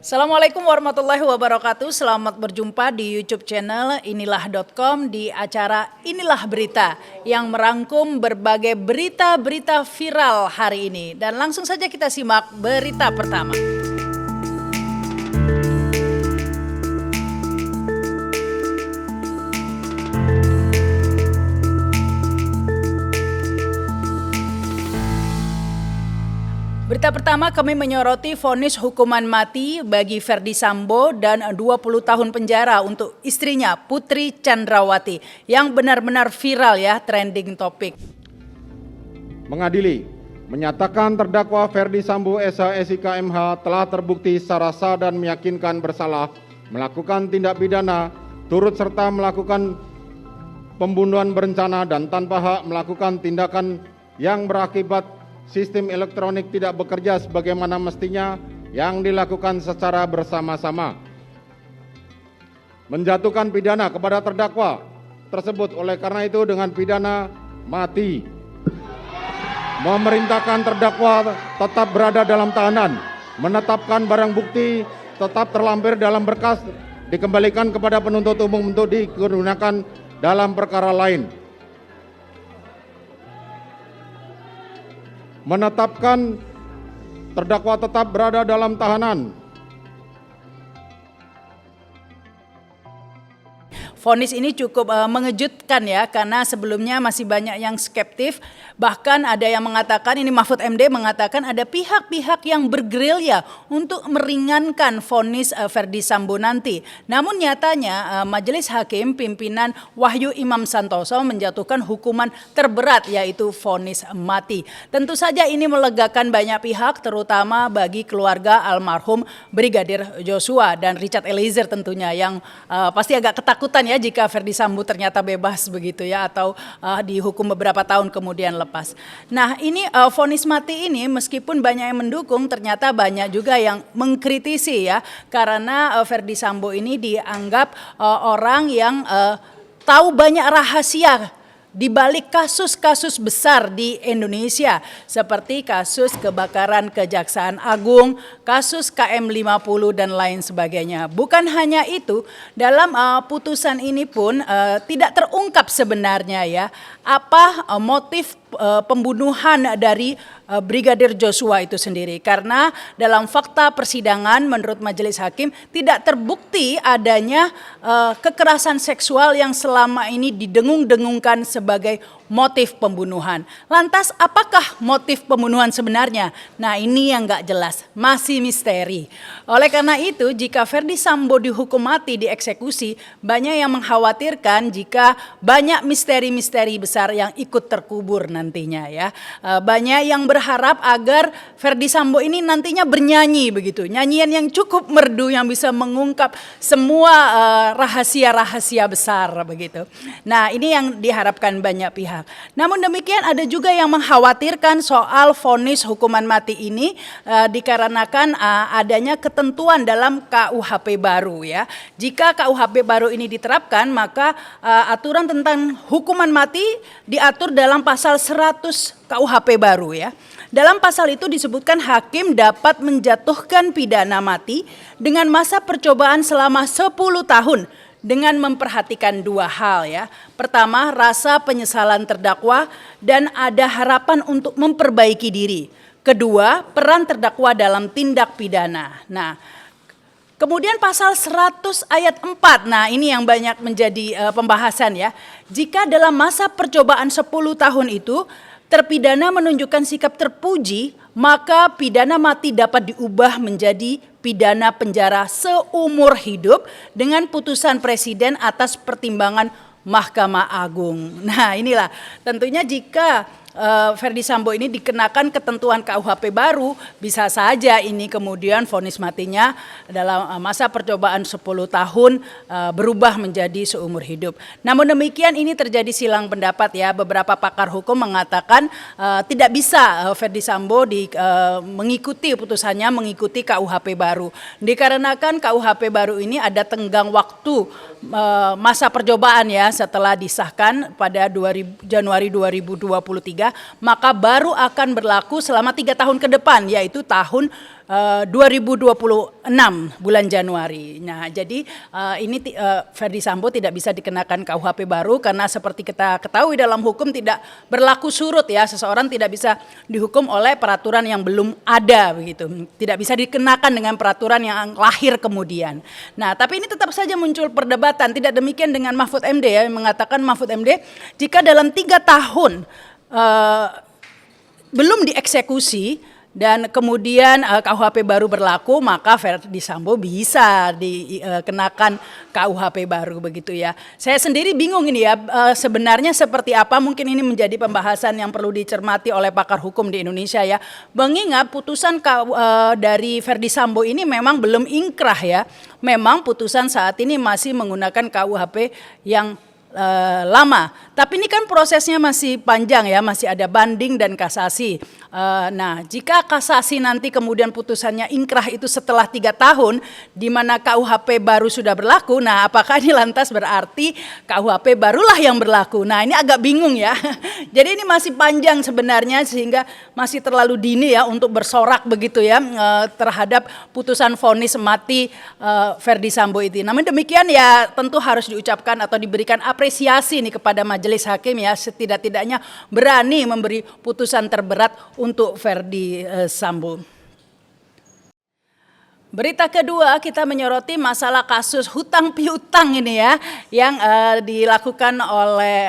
Assalamualaikum warahmatullahi wabarakatuh. Selamat berjumpa di YouTube channel inilah.com di acara Inilah Berita yang merangkum berbagai berita-berita viral hari ini. Dan langsung saja kita simak berita pertama. Berita pertama, kami menyoroti vonis hukuman mati bagi Ferdy Sambo dan 20 tahun penjara untuk istrinya Putri Chandrawati yang benar-benar viral ya, trending topik. Mengadili, menyatakan terdakwa Ferdy Sambo SH SIK MH telah terbukti secara sah dan meyakinkan bersalah melakukan tindak pidana turut serta melakukan pembunuhan berencana dan tanpa hak melakukan tindakan yang berakibat sistem elektronik tidak bekerja sebagaimana mestinya yang dilakukan secara bersama-sama. Menjatuhkan pidana kepada terdakwa tersebut oleh karena itu dengan pidana mati. Memerintahkan terdakwa tetap berada dalam tahanan, menetapkan barang bukti tetap terlampir dalam berkas dikembalikan kepada penuntut umum untuk digunakan dalam perkara lain. Menetapkan terdakwa tetap berada dalam tahanan. Vonis ini cukup mengejutkan ya, karena sebelumnya masih banyak yang skeptif. Bahkan ada yang mengatakan, ini Mahfud MD mengatakan ada pihak-pihak yang bergerilya untuk meringankan vonis Ferdy Sambo nanti. Namun nyatanya Majelis Hakim pimpinan Wahyu Imam Santoso menjatuhkan hukuman terberat yaitu vonis mati. Tentu saja ini melegakan banyak pihak, terutama bagi keluarga almarhum Brigadir Joshua dan Richard Eliezer tentunya, yang pasti agak ketakutan ya jika Ferdy Sambo ternyata bebas begitu ya, atau dihukum beberapa tahun kemudian lepas. Nah, ini vonis mati ini meskipun banyak yang mendukung, ternyata banyak juga yang mengkritisi ya, karena Ferdy Sambo ini dianggap orang yang tahu banyak rahasia di balik kasus-kasus besar di Indonesia seperti kasus kebakaran Kejaksaan Agung, kasus KM50 dan lain sebagainya. Bukan hanya itu, dalam putusan ini pun tidak terungkap sebenarnya ya apa motif pembunuhan dari Brigadir Joshua itu sendiri, karena dalam fakta persidangan menurut Majelis Hakim tidak terbukti adanya kekerasan seksual yang selama ini didengung-dengungkan sebagai motif pembunuhan. Lantas apakah motif pembunuhan sebenarnya? Nah, ini yang nggak jelas, masih misteri. Oleh karena itu, jika Ferdy Sambo dihukum mati dieksekusi, banyak yang mengkhawatirkan jika banyak misteri-misteri besar yang ikut terkubur nantinya ya. Banyak yang berharap agar Ferdy Sambo ini nantinya bernyanyi begitu, nyanyian yang cukup merdu yang bisa mengungkap semua rahasia-rahasia besar begitu. Nah, ini yang diharapkan banyak pihak. Namun demikian ada juga yang mengkhawatirkan soal vonis hukuman mati ini dikarenakan adanya ketentuan dalam KUHP baru ya. Jika KUHP baru ini diterapkan, maka aturan tentang hukuman mati diatur dalam pasal 100 KUHP baru ya. Dalam pasal itu disebutkan hakim dapat menjatuhkan pidana mati dengan masa percobaan selama 10 tahun dengan memperhatikan dua hal ya. Pertama, rasa penyesalan terdakwa dan ada harapan untuk memperbaiki diri. Kedua, peran terdakwa dalam tindak pidana. Nah, kemudian pasal 100 ayat 4, nah ini yang banyak menjadi pembahasan ya. Jika dalam masa percobaan 10 tahun itu terpidana menunjukkan sikap terpuji, maka pidana mati dapat diubah menjadi pidana penjara seumur hidup dengan putusan presiden atas pertimbangan Mahkamah Agung. Nah, inilah tentunya jika Ferdy Sambo ini dikenakan ketentuan KUHP baru, bisa saja ini kemudian vonis matinya dalam masa percobaan 10 tahun berubah menjadi seumur hidup. Namun demikian ini terjadi silang pendapat ya. Beberapa pakar hukum mengatakan tidak bisa Ferdy Sambo mengikuti putusannya mengikuti KUHP baru. Dikarenakan KUHP baru ini ada tenggang waktu masa percobaan ya, setelah disahkan pada Januari 2023 maka baru akan berlaku selama 3 tahun ke depan, yaitu tahun 2026 bulan Januari. Nah, jadi ini Ferdy Sambo tidak bisa dikenakan KUHP baru karena seperti kita ketahui dalam hukum tidak berlaku surut ya. Seseorang tidak bisa dihukum oleh peraturan yang belum ada begitu. Tidak bisa dikenakan dengan peraturan yang lahir kemudian. Nah, tapi ini tetap saja muncul perdebatan. Tidak demikian dengan Mahfud MD ya, yang mengatakan Mahfud MD jika dalam 3 tahun belum dieksekusi dan kemudian KUHP baru berlaku, maka Ferdy Sambo bisa dikenakan KUHP baru begitu ya. Saya sendiri bingung ini ya, sebenarnya seperti apa, mungkin ini menjadi pembahasan yang perlu dicermati oleh pakar hukum di Indonesia ya. Mengingat putusan dari Ferdy Sambo ini memang belum ingkrah ya. Memang putusan saat ini masih menggunakan KUHP yang lama, tapi ini kan prosesnya masih panjang ya, masih ada banding dan kasasi. Nah, jika kasasi nanti kemudian putusannya ingkrah itu setelah 3 tahun, di mana KUHP baru sudah berlaku, nah apakah ini lantas berarti KUHP barulah yang berlaku? Nah, ini agak bingung ya. Jadi ini masih panjang sebenarnya sehingga masih terlalu dini ya untuk bersorak begitu ya terhadap putusan vonis mati Ferdy Sambo itu. Namun demikian ya tentu harus diucapkan atau diberikan apresiasi nih kepada majelis hakim ya, setidak-tidaknya berani memberi putusan terberat untuk Ferdy Sambo. Berita kedua, kita menyoroti masalah kasus hutang piutang ini ya, yang dilakukan oleh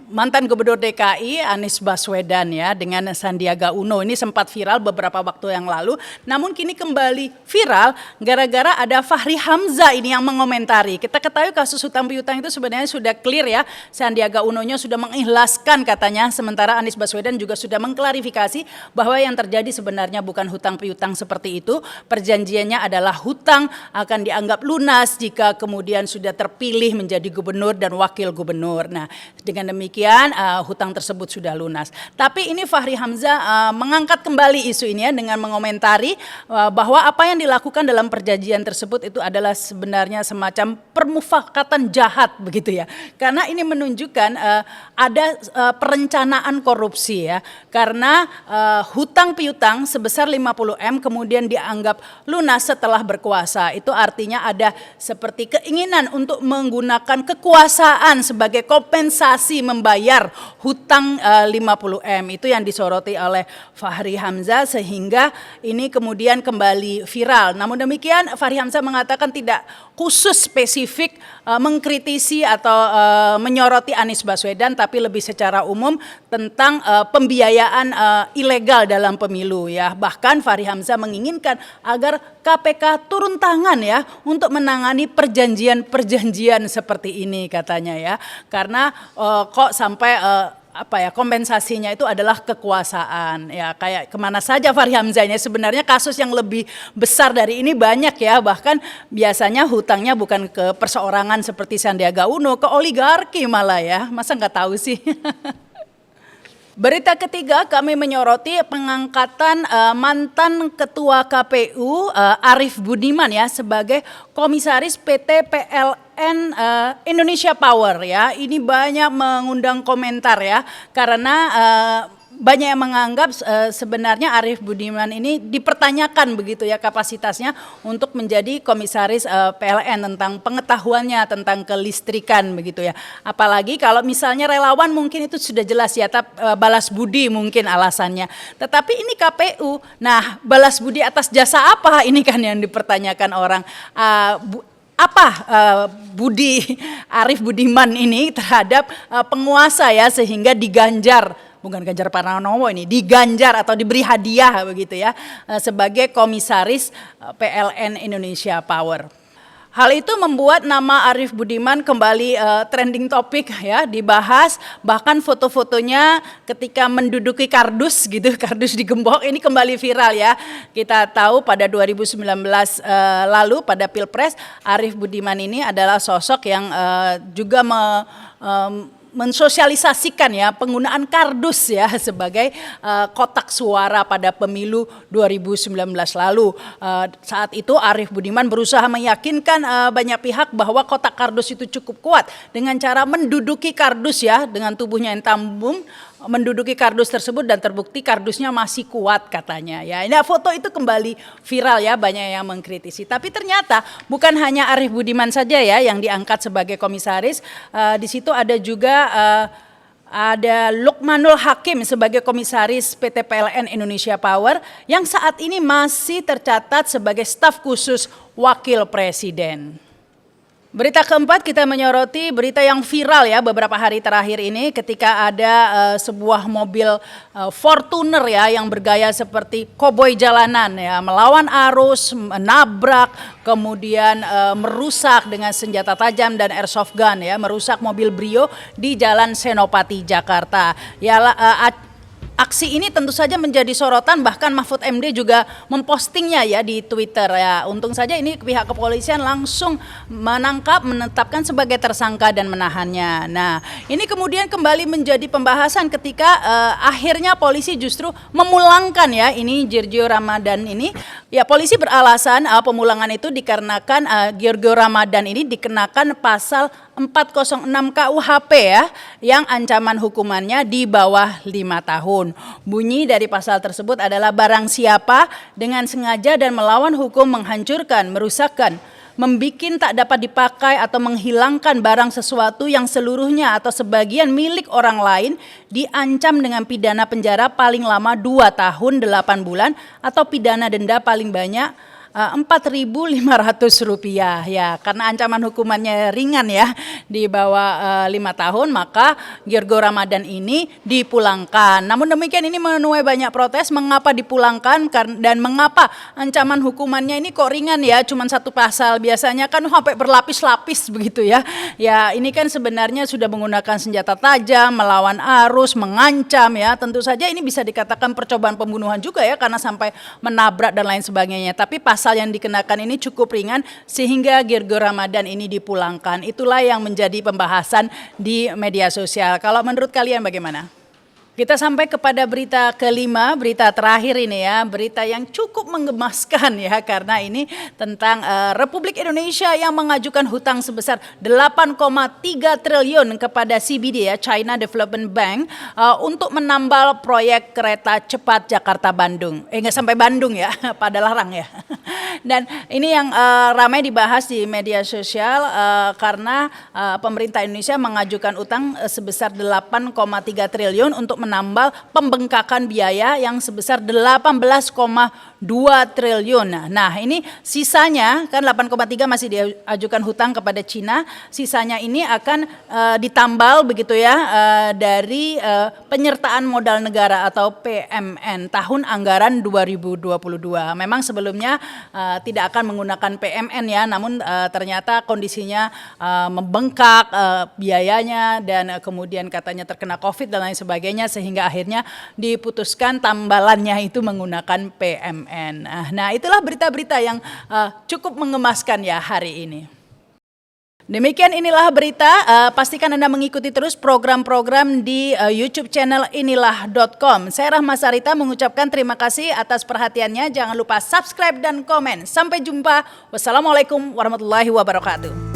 mantan Gubernur DKI Anies Baswedan ya dengan Sandiaga Uno. Ini sempat viral beberapa waktu yang lalu, namun kini kembali viral gara-gara ada Fahri Hamzah ini yang mengomentari. Kita ketahui kasus hutang piutang itu sebenarnya sudah clear ya, Sandiaga Uno-nya sudah mengikhlaskan katanya, sementara Anies Baswedan juga sudah mengklarifikasi bahwa yang terjadi sebenarnya bukan hutang piutang seperti itu, perjanjiannya adalah hutang akan dianggap lunas jika kemudian sudah terpilih menjadi gubernur dan wakil gubernur. Nah, dengan demikian hutang tersebut sudah lunas. Tapi ini Fahri Hamzah mengangkat kembali isu ini ya dengan mengomentari bahwa apa yang dilakukan dalam perjanjian tersebut itu adalah sebenarnya semacam permufakatan jahat begitu ya. Karena ini menunjukkan ada perencanaan korupsi ya. Karena hutang piutang sebesar 50 M kemudian dianggap lunas setelah berkuasa. Itu artinya ada seperti keinginan untuk menggunakan kekuasaan sebagai kompensasi membayar hutang 50 M. Itu yang disoroti oleh Fahri Hamzah sehingga ini kemudian kembali viral. Namun demikian Fahri Hamzah mengatakan tidak khusus spesifik mengkritisi atau menyoroti Anies Baswedan, tapi lebih secara umum tentang pembiayaan ilegal dalam pemilu ya. Bahkan Fahri Hamzah menginginkan agar KPK turun tangan ya untuk menangani perjanjian-perjanjian seperti ini katanya ya. Karena kok sampai kompensasinya itu adalah kekuasaan ya, kayak kemana saja Fahri Hamzah ini. Sebenarnya kasus yang lebih besar dari ini banyak ya, bahkan biasanya hutangnya bukan ke perseorangan seperti Sandiaga Uno, ke oligarki malah ya, masa nggak tahu sih. Berita ketiga, kami menyoroti pengangkatan mantan Ketua KPU Arief Budiman ya sebagai Komisaris PT PLN Indonesia Power ya. Ini banyak mengundang komentar ya, karena banyak yang menganggap sebenarnya Arief Budiman ini dipertanyakan begitu ya kapasitasnya untuk menjadi komisaris PLN tentang pengetahuannya tentang kelistrikan begitu ya. Apalagi kalau misalnya relawan mungkin itu sudah jelas ya, balas budi mungkin alasannya. Tetapi ini KPU, nah balas budi atas jasa apa ini kan yang dipertanyakan orang. Budi Arief Budiman ini terhadap penguasa ya sehingga diganjar, bukan Ganjar Pranowo ini, diganjar atau diberi hadiah begitu ya sebagai komisaris PLN Indonesia Power. Hal itu membuat nama Arief Budiman kembali trending topik ya, dibahas, bahkan foto-fotonya ketika menduduki kardus gitu, kardus digembok ini kembali viral ya. Kita tahu pada 2019 lalu pada Pilpres, Arief Budiman ini adalah sosok yang juga mensosialisasikan ya penggunaan kardus ya sebagai kotak suara pada pemilu 2019 lalu. Saat itu Arief Budiman berusaha meyakinkan banyak pihak bahwa kotak kardus itu cukup kuat dengan cara menduduki kardus ya dengan tubuhnya yang tambun menduduki kardus tersebut dan terbukti kardusnya masih kuat katanya ya. Ini foto itu kembali viral ya, banyak yang mengkritisi. Tapi ternyata bukan hanya Arief Budiman saja ya yang diangkat sebagai komisaris. Di situ ada juga ada Lukmanul Hakim sebagai komisaris PT PLN Indonesia Power yang saat ini masih tercatat sebagai staf khusus wakil presiden. Berita keempat kita menyoroti berita yang viral ya beberapa hari terakhir ini ketika ada sebuah mobil Fortuner ya yang bergaya seperti koboi jalanan ya, melawan arus, menabrak, kemudian merusak dengan senjata tajam dan airsoft gun ya, merusak mobil Brio di Jalan Senopati Jakarta. Ya aksi ini tentu saja menjadi sorotan, bahkan Mahfud MD juga mempostingnya ya di Twitter ya. Untung saja ini pihak kepolisian langsung menangkap, menetapkan sebagai tersangka dan menahannya. Nah, ini kemudian kembali menjadi pembahasan ketika akhirnya polisi justru memulangkan ya ini Giorgio Ramadan ini. Ya, polisi beralasan pemulangan itu dikarenakan Giorgio Ramadan ini dikenakan pasal 406 KUHP ya, yang ancaman hukumannya di bawah 5 tahun. Bunyi dari pasal tersebut adalah barang siapa dengan sengaja dan melawan hukum menghancurkan, merusakkan, membikin tak dapat dipakai atau menghilangkan barang sesuatu yang seluruhnya atau sebagian milik orang lain diancam dengan pidana penjara paling lama 2 tahun 8 bulan atau pidana denda paling banyak Rp4.500 ya, karena ancaman hukumannya ringan ya di bawah 5 tahun, maka Giorgio Ramadan ini dipulangkan. Namun demikian ini menuai banyak protes, mengapa dipulangkan dan mengapa ancaman hukumannya ini kok ringan ya, cuma 1 pasal, biasanya kan sampai berlapis-lapis begitu ya. Ya ini kan sebenarnya sudah menggunakan senjata tajam, melawan arus, mengancam ya, tentu saja ini bisa dikatakan percobaan pembunuhan juga ya karena sampai menabrak dan lain sebagainya. Tapi pasal yang dikenakan ini cukup ringan sehingga Giorgio Ramadan ini dipulangkan. Itulah yang menjadi pembahasan di media sosial. Kalau menurut kalian bagaimana? Kita sampai kepada berita kelima, berita terakhir ini ya, berita yang cukup menggemaskan ya, karena ini tentang Republik Indonesia yang mengajukan hutang sebesar 8,3 triliun kepada CBD ya, China Development Bank, untuk menambal proyek kereta cepat Jakarta-Bandung. Nggak sampai Bandung ya, pada Larang ya. Dan ini yang ramai dibahas di media sosial karena pemerintah Indonesia mengajukan utang sebesar 8,3 triliun untuk menambal pembengkakan biaya yang sebesar 18,2 triliun. Nah ini sisanya kan 8,3 masih diajukan hutang kepada Cina, sisanya ini akan ditambal begitu ya dari penyertaan modal negara atau PMN tahun anggaran 2022. Memang sebelumnya tidak akan menggunakan PMN ya, namun ternyata kondisinya membengkak biayanya dan kemudian katanya terkena COVID dan lain sebagainya sehingga akhirnya diputuskan tambalannya itu menggunakan PMN. Nah itulah berita-berita yang cukup mengemaskan ya hari ini. Demikian inilah berita, pastikan Anda mengikuti terus program-program di YouTube channel inilah.com. Saya Rahma Sarita mengucapkan terima kasih atas perhatiannya, jangan lupa subscribe dan komen. Sampai jumpa, wassalamualaikum warahmatullahi wabarakatuh.